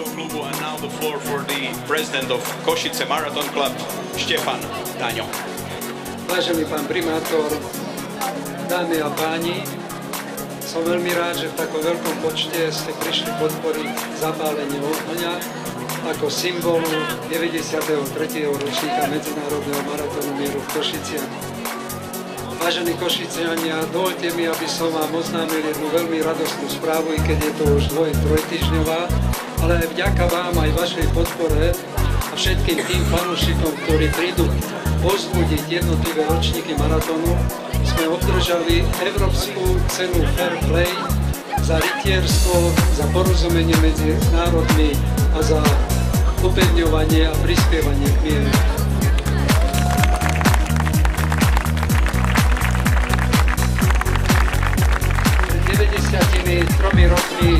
klubu and now the floor for the president of Košice Marathon Club, Štefan Daňo. Vážený pán primátor, dámy a páni, som veľmi rád, že v takom veľkom počte ste prišli podporiť zapálenie ohňa ako symbolu 93. ročníka Medzinárodného maratónu mieru v Košiciach. Vážení Košiciania, dovoľte mi, aby som vám oznámil jednu veľmi radostnú správu, i keď je to už trojtýždňová, ale aj vďaka vám, aj vašej podpore a všetkým tým fanúšikom, ktorí prídu povzbudiť jednotlivé ročníky maratónu, sme obdržali Európsku cenu Fair Play za rytierstvo, za porozumenie medzi národmi a za upevňovanie a prispievanie k mieru. Pred 93 rokmi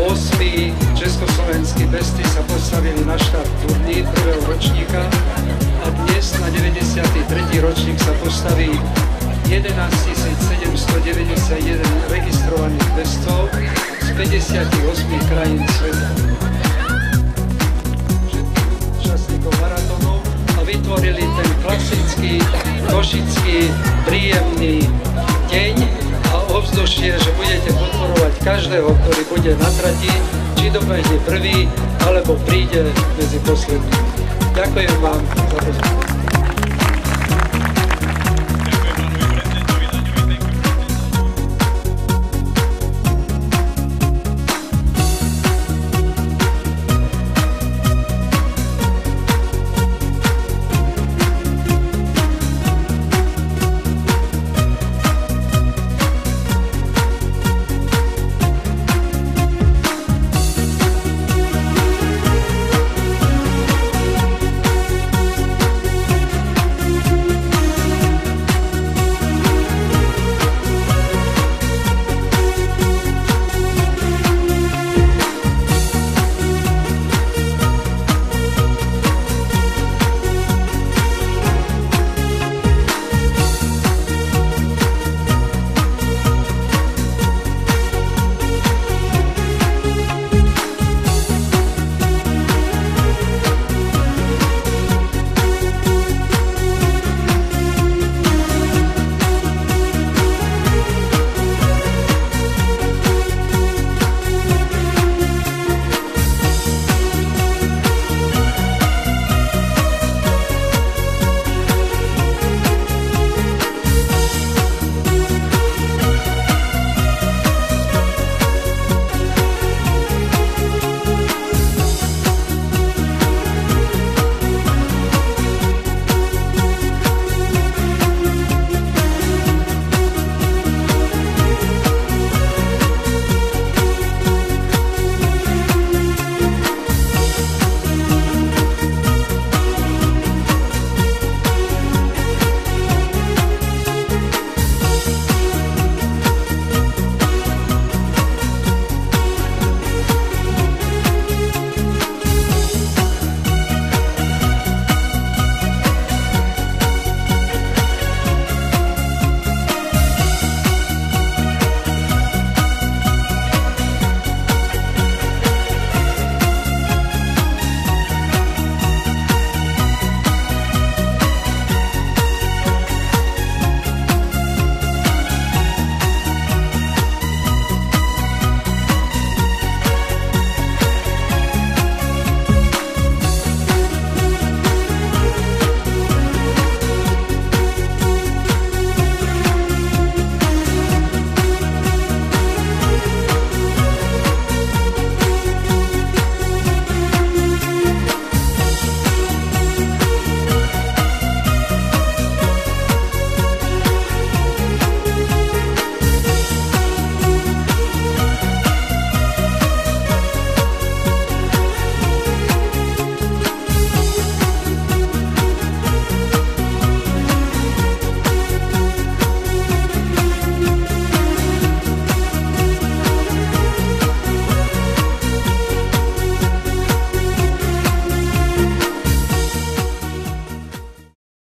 8 československí besty sa postavili na štart turní prvého ročníka a dnes na 93. ročník sa postaví 11 791 registrovaných bestov z 58 krajín sveta. Účastníkov maratónov a vytvorili ten klasický, košický, príjemný deň a ovzdušie, že budete podporovať každého, ktorý bude na trati, či dobehne prvý, alebo príde medzi poslednými. Ďakujem vám za pozornosť.